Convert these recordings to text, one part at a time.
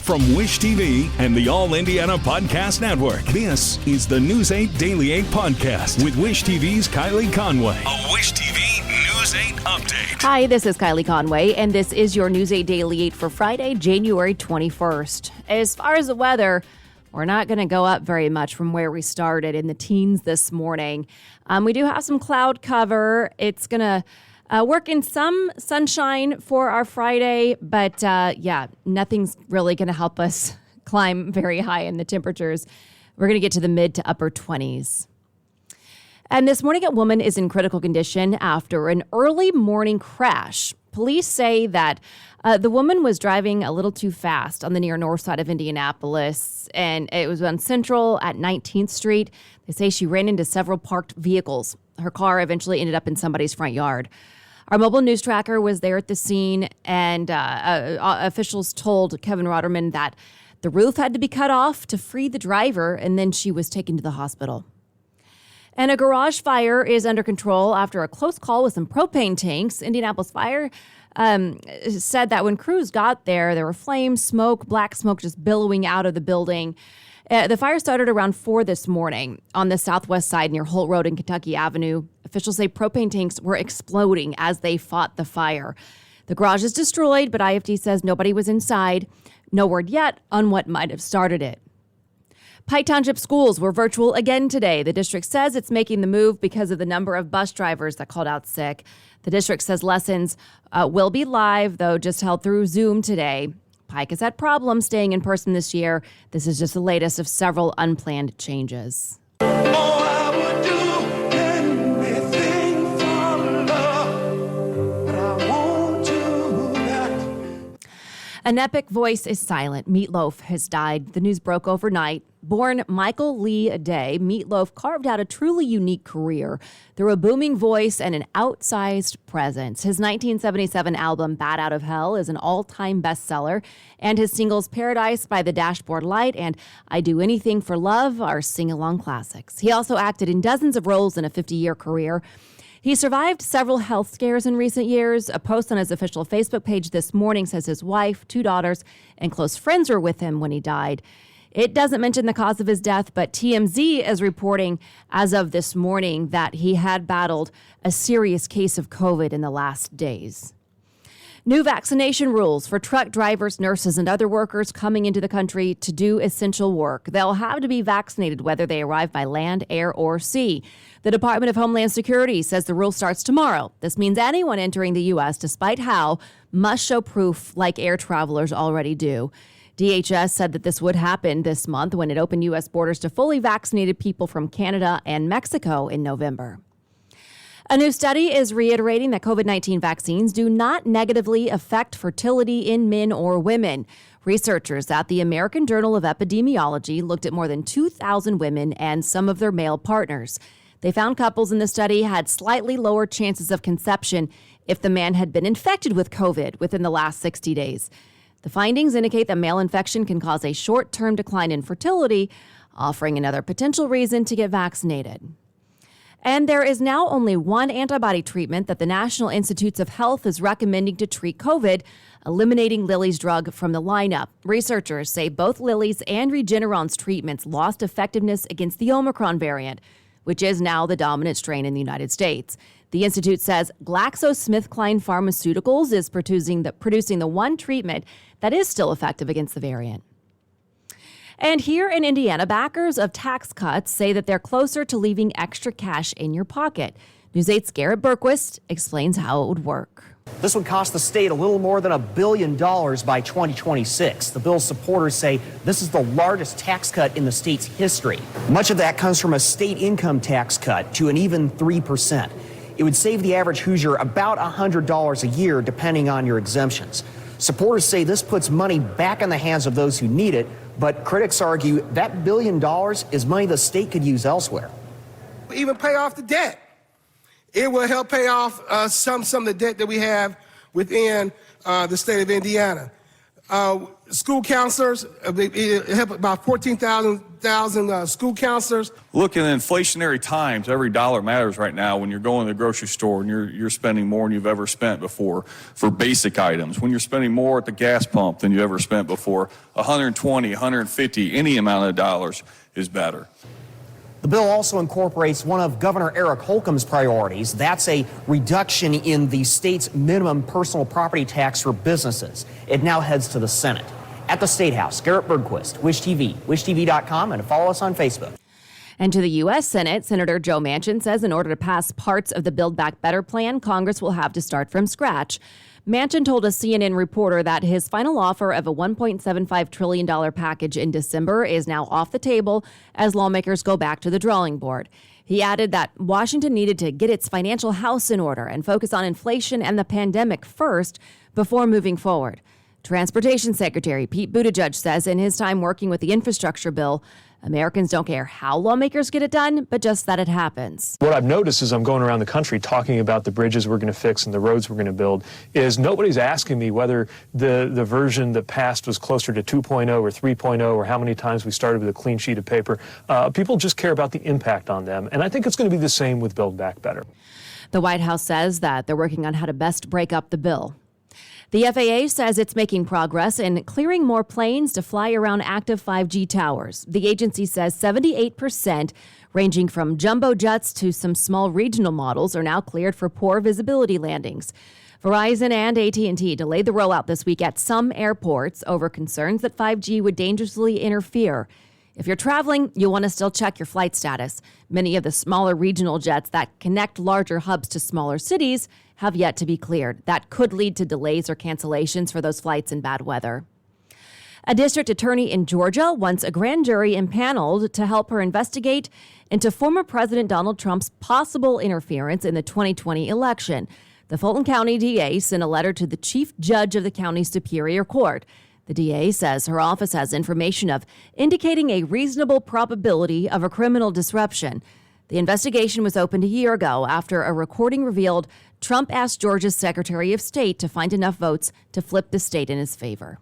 From Wish TV and the All Indiana Podcast Network, this is the News 8 Daily 8 Podcast with Wish TV's Kylie Conway. A Wish TV News 8 update. Hi, this is Kylie Conway, and this is your News 8 Daily 8 for Friday, January 21st. As far as the weather, we're not going to go up very much from where we started in the teens this morning. We do have some cloud cover. It's going to work in some sunshine for our Friday, but nothing's really going to help us climb very high in the temperatures. We're going to get to the mid to upper 20s. And this morning, a woman is in critical condition after an early morning crash. Police say that the woman was driving a little too fast on the near north side of Indianapolis, and it was on Central at 19th Street. They say she ran into several parked vehicles. Her car eventually ended up in somebody's front yard. Our mobile news tracker was there at the scene, and officials told Kevin Rotterman that the roof had to be cut off to free the driver, and then she was taken to the hospital. And a garage fire is under control after a close call with some propane tanks. Indianapolis Fire said that when crews got there, there were flames, smoke, black smoke just billowing out of the building. The fire started around 4 this morning on the southwest side near Holt Road and Kentucky Avenue. Officials say propane tanks were exploding as they fought the fire. The garage is destroyed, but IFD says nobody was inside. No word yet on what might have started it. Pike Township schools were virtual again today. The district says it's making the move because of the number of bus drivers that called out sick. The district says lessons will be live, though just held through Zoom today. Pike has had problems staying in person this year. This is just the latest of several unplanned changes. An epic voice is silent. Loaf has died. The news broke overnight. Born Michael Lee Adele, Loaf carved out a truly unique career through a booming voice and an outsized presence. His 1977 album, Bat Out of Hell, is an all-time bestseller, and his singles Paradise by the Dashboard Light and I Do Anything for Love are sing-along classics. He also acted in dozens of roles in a 50-year career. He survived several health scares in recent years. A post on his official Facebook page this morning says his wife, 2 daughters, and close friends were with him when he died. It doesn't mention the cause of his death, but TMZ is reporting as of this morning that he had battled a serious case of COVID in the last days. New vaccination rules for truck drivers, nurses, and other workers coming into the country to do essential work. They'll have to be vaccinated whether they arrive by land, air, or sea. The Department of Homeland Security says the rule starts tomorrow. This means anyone entering the U.S., despite how, must show proof like air travelers already do. DHS said that this would happen this month when it opened U.S. borders to fully vaccinated people from Canada and Mexico in November. A new study is reiterating that COVID-19 vaccines do not negatively affect fertility in men or women. Researchers at the American Journal of Epidemiology looked at more than 2,000 women and some of their male partners. They found couples in the study had slightly lower chances of conception if the man had been infected with COVID within the last 60 days. The findings indicate that male infection can cause a short-term decline in fertility, offering another potential reason to get vaccinated. And there is now only one antibody treatment that the National Institutes of Health is recommending to treat COVID, eliminating Lilly's drug from the lineup. Researchers say both Lilly's and Regeneron's treatments lost effectiveness against the Omicron variant, which is now the dominant strain in the United States. The institute says GlaxoSmithKline Pharmaceuticals is producing the one treatment that is still effective against the variant. And here in Indiana, backers of tax cuts say that they're closer to leaving extra cash in your pocket. News 8's Garrett Berquist explains how it would work. This would cost the state a little more than $1 billion by 2026. The bill's supporters say this is the largest tax cut in the state's history. Much of that comes from a state income tax cut to an even 3%. It would save the average Hoosier about $100 a year, depending on your exemptions. Supporters say this puts money back in the hands of those who need it, but critics argue that $1 billion is money the state could use elsewhere. Even pay off the debt. It will help pay off some of the debt that we have within the state of Indiana. School counselors, it help about 14,000 100,000 school counselors. Look, in inflationary times, every dollar matters right now when you're going to the grocery store and you're spending more than you've ever spent before for basic items. When you're spending more at the gas pump than you ever spent before, 120, 150, any amount of dollars is better. The bill also incorporates one of Governor Eric Holcomb's priorities. That's a reduction in the state's minimum personal property tax for businesses. It now heads to the Senate. At the State House, Garrett Bergquist, Wish TV, wishtv.com, and follow us on Facebook. And to the U.S. Senate, Senator Joe Manchin says in order to pass parts of the Build Back Better plan, Congress will have to start from scratch. Manchin told a CNN reporter that his final offer of a $1.75 trillion package in December is now off the table as lawmakers go back to the drawing board. He added that Washington needed to get its financial house in order and focus on inflation and the pandemic first before moving forward. Transportation Secretary Pete Buttigieg says in his time working with the infrastructure bill, Americans don't care how lawmakers get it done, but just that it happens. What I've noticed as I'm going around the country talking about the bridges we're going to fix and the roads we're going to build is nobody's asking me whether the version that passed was closer to 2.0 or 3.0 or how many times we started with a clean sheet of paper. People just care about the impact on them. And I think it's going to be the same with Build Back Better. The White House says that they're working on how to best break up the bill. The FAA says it's making progress in clearing more planes to fly around active 5G towers. The agency says 78%, ranging from jumbo jets to some small regional models, are now cleared for poor visibility landings. Verizon and AT&T delayed the rollout this week at some airports over concerns that 5G would dangerously interfere. If you're traveling, you'll want to still check your flight status. Many of the smaller regional jets that connect larger hubs to smaller cities have yet to be cleared. That could lead to delays or cancellations for those flights in bad weather. A district attorney in Georgia wants a grand jury impaneled to help her investigate into former President Donald Trump's possible interference in the 2020 election. The Fulton County DA sent a letter to the chief judge of the county Superior Court. The DA says her office has information of indicating a reasonable probability of a criminal disruption. The investigation was opened a year ago after a recording revealed Trump asked Georgia's Secretary of State to find enough votes to flip the state in his favor.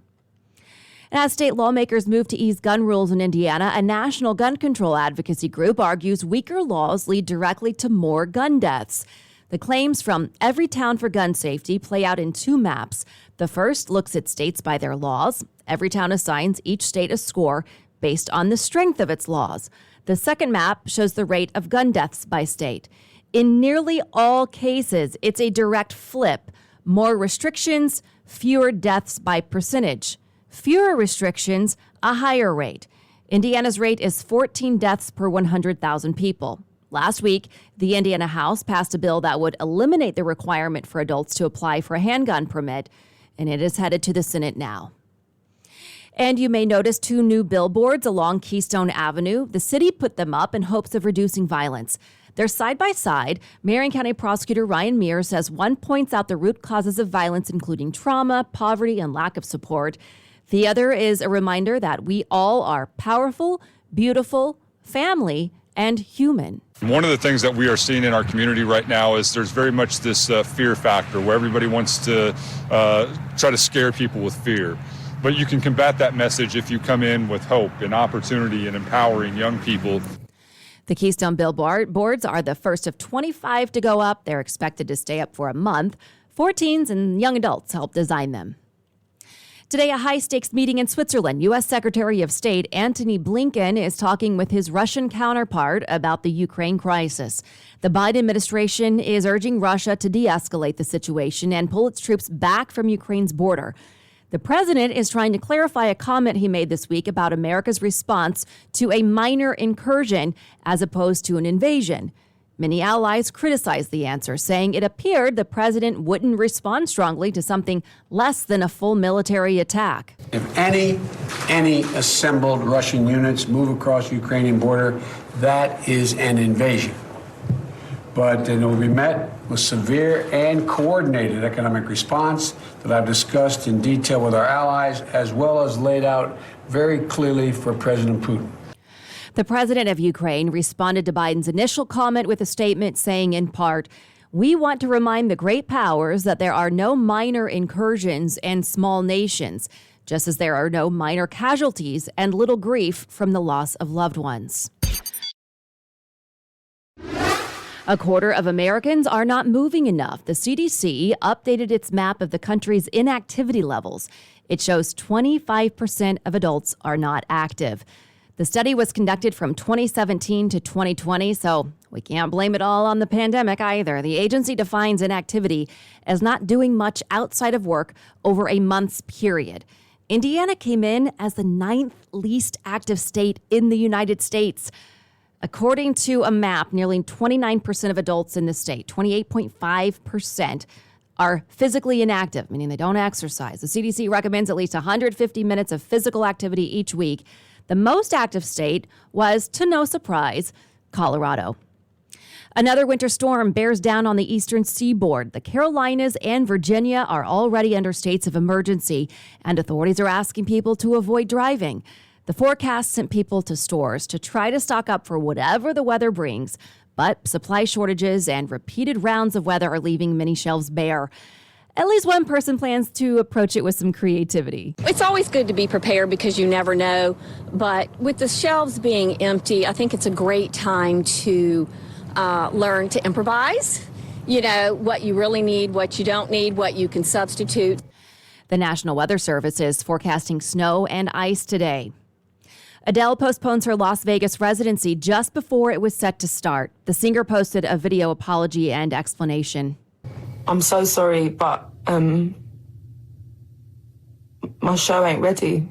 And as state lawmakers move to ease gun rules in Indiana, a national gun control advocacy group argues weaker laws lead directly to more gun deaths. The claims from Everytown for Gun Safety play out in two maps. The first looks at states by their laws. Everytown assigns each state a score based on the strength of its laws. The second map shows the rate of gun deaths by state. In nearly all cases, it's a direct flip. More restrictions, fewer deaths by percentage. Fewer restrictions, a higher rate. Indiana's rate is 14 deaths per 100,000 people. Last week, the Indiana House passed a bill that would eliminate the requirement for adults to apply for a handgun permit, and it is headed to the Senate now. And you may notice two new billboards along Keystone Avenue. The city put them up in hopes of reducing violence. They're side by side. Marion County Prosecutor Ryan Mears says one points out the root causes of violence, including trauma, poverty, and lack of support. The other is a reminder that we all are powerful, beautiful, family, and human. One of the things that we are seeing in our community right now is there's very much this fear factor where everybody wants to try to scare people with fear. But you can combat that message if you come in with hope and opportunity and empowering young people. The Keystone billboards are the first of 25 to go up. They're expected to stay up for a month. 4 teens and young adults helped design them. Today, a high-stakes meeting in Switzerland. U.S. Secretary of State Antony Blinken is talking with his Russian counterpart about the Ukraine crisis. The Biden administration is urging Russia to de-escalate the situation and pull its troops back from Ukraine's border. The president is trying to clarify a comment he made this week about America's response to a minor incursion as opposed to an invasion. Many allies criticized the answer, saying it appeared the president wouldn't respond strongly to something less than a full military attack. If any assembled Russian units move across the Ukrainian border, that is an invasion. But it will be met with severe and coordinated economic response that I've discussed in detail with our allies, as well as laid out very clearly for President Putin. The president of Ukraine responded to Biden's initial comment with a statement saying, in part, "We want to remind the great powers that there are no minor incursions and small nations. just as there are no minor casualties and little grief from the loss of loved ones. A quarter of Americans are not moving enough. The CDC updated its map of the country's inactivity levels. It shows 25% of adults are not active. The study was conducted from 2017 to 2020, so we can't blame it all on the pandemic either. The agency defines inactivity as not doing much outside of work over a month's period. Indiana came in as the 9th least active state in the United States. According to a map, nearly 29% of adults in the state, 28.5%, are physically inactive, meaning they don't exercise. The CDC recommends at least 150 minutes of physical activity each week. The most active state was, to no surprise, Colorado. Another winter storm bears down on the eastern seaboard. The Carolinas and Virginia are already under states of emergency, and authorities are asking people to avoid driving. The forecast sent people to stores to try to stock up for whatever the weather brings, but supply shortages and repeated rounds of weather are leaving many shelves bare. At least one person plans to approach it with some creativity. It's always good to be prepared because you never know, but with the shelves being empty, I think it's a great time to learn to improvise. You know, what you really need, what you don't need, what you can substitute. The National Weather Service is forecasting snow and ice today. Adele postpones her Las Vegas residency just before it was set to start. The singer posted a video apology and explanation. I'm so sorry, but my show ain't ready.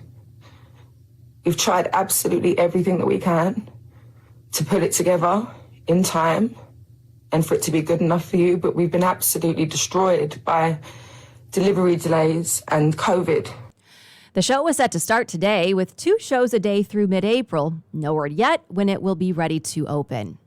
We've tried absolutely everything that we can to put it together in time and for it to be good enough for you, but we've been absolutely destroyed by delivery delays and COVID. The show was set to start today with 2 shows a day through mid-April. No word yet when it will be ready to open.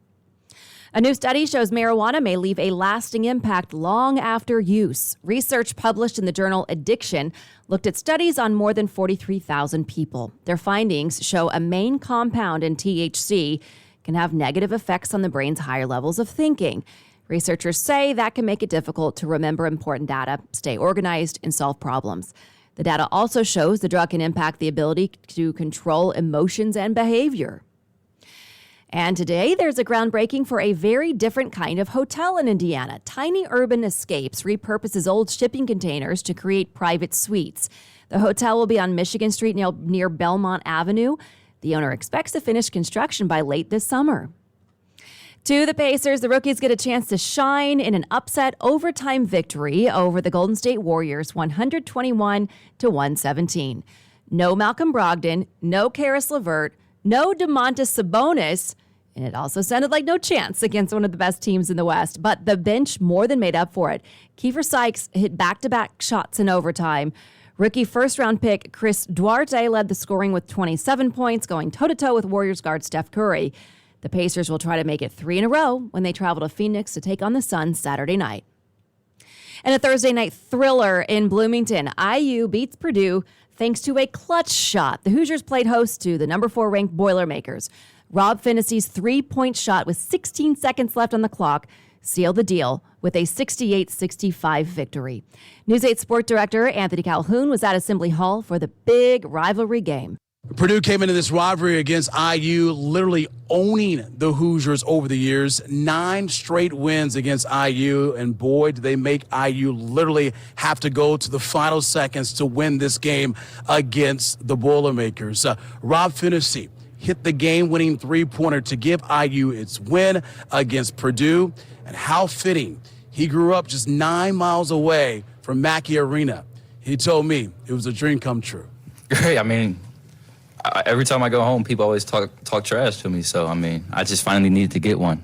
A new study shows marijuana may leave a lasting impact long after use. Research published in the journal Addiction looked at studies on more than 43,000 people. Their findings show a main compound in THC can have negative effects on the brain's higher levels of thinking. Researchers say that can make it difficult to remember important data, stay organized, and solve problems. The data also shows the drug can impact the ability to control emotions and behavior. And today, there's a groundbreaking for a very different kind of hotel in Indiana. Tiny Urban Escapes repurposes old shipping containers to create private suites. The hotel will be on Michigan Street near Belmont Avenue. The owner expects to finish construction by late this summer. To the Pacers, the rookies get a chance to shine in an upset overtime victory over the Golden State Warriors, 121-117. No Malcolm Brogdon, no Karis LeVert, no Domantas Sabonis, and it also sounded like no chance against one of the best teams in the West. But the bench more than made up for it. Kiefer Sykes hit back-to-back shots in overtime. Rookie first-round pick Chris Duarte led the scoring with 27 points, going toe-to-toe with Warriors guard Steph Curry. The Pacers will try to make it 3 in a row when they travel to Phoenix to take on the Suns Saturday night. And a Thursday night thriller in Bloomington. IU beats Purdue thanks to a clutch shot. The Hoosiers played host to the number 4 ranked Boilermakers. Rob Finnessy's 3-point shot with 16 seconds left on the clock sealed the deal with a 68-65 victory. News 8 Sport Director Anthony Calhoun was at Assembly Hall for the big rivalry game. Purdue came into this rivalry against IU literally owning the Hoosiers over the years. 9 straight wins against IU, and boy, did they make IU literally have to go to the final seconds to win this game against the Boilermakers. Rob Finnessy hit the game-winning 3-pointer to give IU its win against Purdue, and how fitting. He grew up just 9 miles away from Mackey Arena. He told me it was a dream come true. Great, I mean, every time I go home, people always talk trash to me. So, I mean, I just finally needed to get one.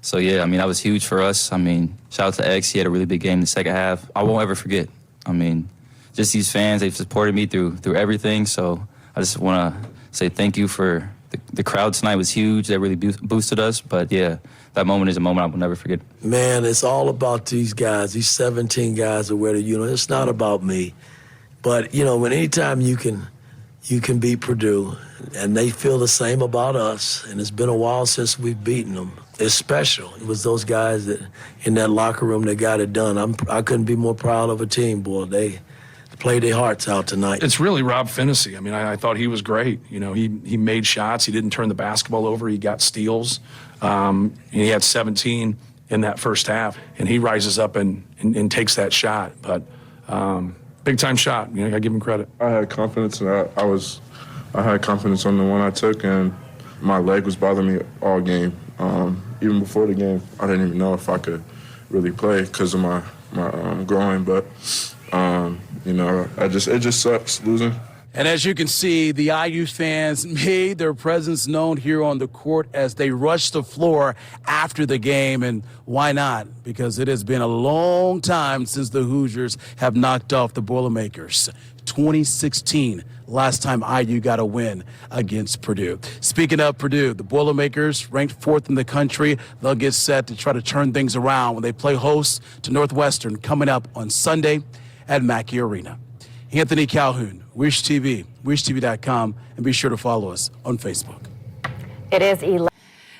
So, yeah, I mean, that was huge for us. I mean, shout out to X. He had a really big game in the second half. I won't ever forget. I mean, just these fans, they've supported me through everything. So I just want to say thank you for the crowd tonight was huge. That really boosted us. But, yeah, that moment is a moment I will never forget. Man, it's all about these guys, these 17 guys that wear the uniform. It's not about me. But, you know, when anytime you can beat Purdue, and they feel the same about us, and it's been a while since we've beaten them. It's special. It was those guys that in that locker room that got it done. I couldn't be more proud of a team, boy. The played their hearts out tonight. It's really Rob Finnessy. I mean, I thought he was great. You know, he made shots. He didn't turn the basketball over. He got steals. He had 17 in that first half, and he rises up and takes that shot. But big time shot. You know, I got to give him credit. I had confidence, and I had confidence on the one I took, and my leg was bothering me all game. Even before the game, I didn't even know if I could really play because of my groin. But you know, it just sucks losing. And as you can see, the IU fans made their presence known here on the court as they rushed the floor after the game. And why not? Because it has been a long time since the Hoosiers have knocked off the Boilermakers. 2016, last time IU got a win against Purdue. Speaking of Purdue, the Boilermakers, ranked 4th in the country, they'll get set to try to turn things around when they play host to Northwestern coming up on Sunday at Mackey Arena. Anthony Calhoun, Wish TV, wishtv.com, and be sure to follow us on Facebook. It is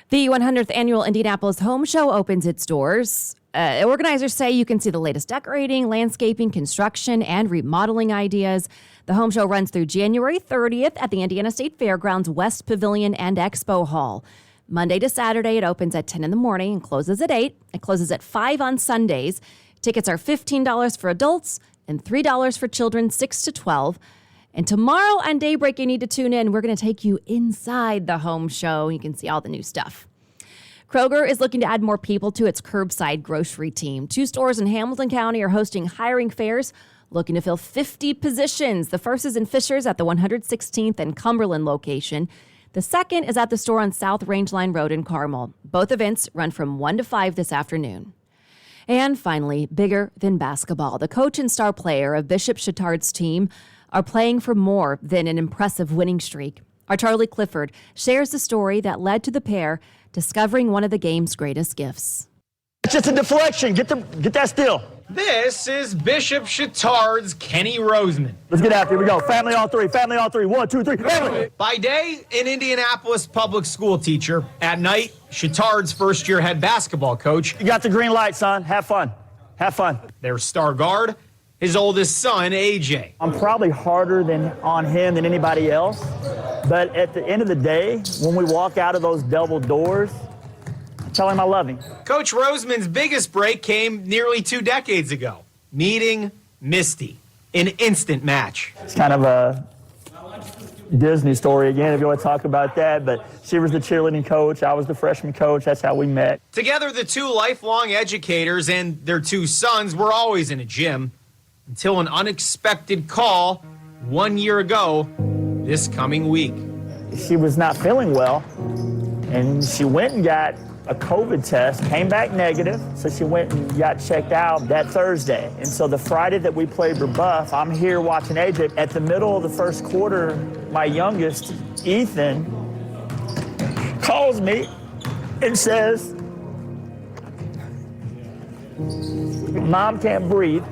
the 100th annual Indianapolis Home Show opens its doors. Organizers say you can see the latest decorating, landscaping, construction, and remodeling ideas. The Home Show runs through January 30th at the Indiana State Fairgrounds West Pavilion and Expo Hall. Monday to Saturday, it opens at 10 in the morning and closes at 8. It closes at 5 on Sundays. Tickets are $15 for adults and $3 for children 6 to 12. And tomorrow on Daybreak, you need to tune in. We're going to take you inside the Home Show. You can see all the new stuff. Kroger is looking to add more people to its curbside grocery team. 2 stores in Hamilton County are hosting hiring fairs, looking to fill 50 positions. The first is in Fishers at the 116th and Cumberland location. The second is at the store on South Rangeline Road in Carmel. Both events run from 1 to 5 this afternoon. And finally, bigger than basketball. The coach and star player of Bishop Chittard's team are playing for more than an impressive winning streak. Our Charlie Clifford shares the story that led to the pair discovering one of the game's greatest gifts. It's just a deflection. Get that still. This is Bishop Chittard's Kenny Roseman. Let's get after it. Here we go. Family on 3. Family on 3. 1, 2, 3. Family. By day, an Indianapolis public school teacher. At night, Chittard's first-year head basketball coach. You got the green light, son. Have fun. Have fun. Their star guard, his oldest son, AJ. I'm probably harder on him than anybody else. But at the end of the day, when we walk out of those double doors, tell him I love him. Coach Roseman's biggest break came nearly 2 decades ago, meeting Misty, an instant match. It's kind of a Disney story again, if you want to talk about that, but she was the cheerleading coach, I was the freshman coach, that's how we met. Together, the 2 lifelong educators and their 2 sons were always in a gym until an unexpected call 1 year ago this coming week. She was not feeling well, and she went and got a COVID test, came back negative, so she went and got checked out that Thursday. And so the Friday that we played rebuff, I'm here watching AJ. At the middle of the first quarter, my youngest, Ethan, calls me and says, Mom can't breathe.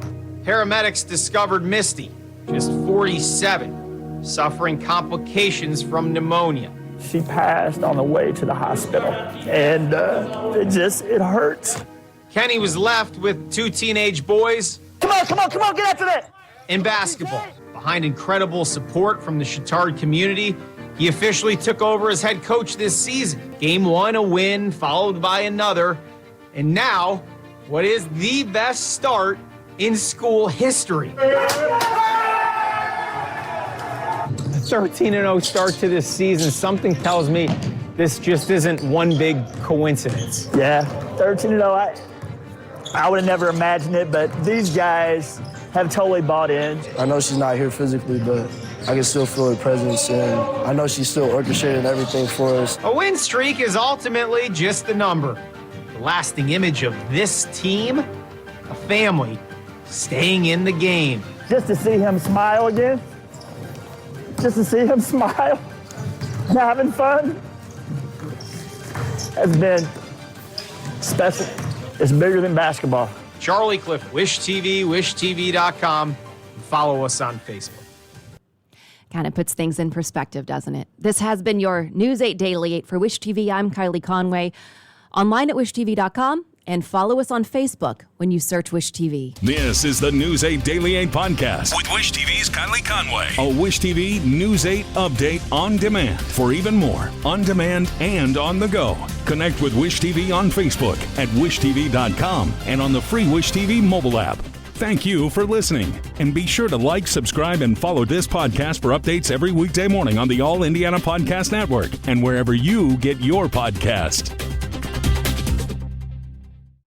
Paramedics discovered Misty, just 47, suffering complications from pneumonia. She passed on the way to the hospital, and it hurts. Kenny was left with 2 teenage boys. Come on, get after that! In basketball, behind incredible support from the Chittard community, he officially took over as head coach this season. Game 1, a win, followed by another, and now, what is the best start in school history. 13-0 start to this season. Something tells me this just isn't one big coincidence. Yeah, 13-0. I would have never imagined it, but these guys have totally bought in. I know she's not here physically, but I can still feel her presence, and I know she's still orchestrating everything for us. A win streak is ultimately just a number. The lasting image of this team, a family staying in the game. Just to see him smile again. Just to see him smile and having fun has been special. It's bigger than basketball. Charlie Cliff, Wish TV, wishtv.com. Follow us on Facebook. Kind of puts things in perspective, doesn't it? This has been your News 8 Daily 8 for Wish TV. I'm Kylie Conway. Online at wishtv.com And follow us on Facebook when you search Wish TV. This is the News 8 Daily 8 podcast with Wish TV's Kylie Conway. A Wish TV News 8 update on demand. For even more, on demand and on the go. Connect with Wish TV on Facebook at wishtv.com and on the free Wish TV mobile app. Thank you for listening. And be sure to like, subscribe, and follow this podcast for updates every weekday morning on the All Indiana Podcast Network and wherever you get your podcast.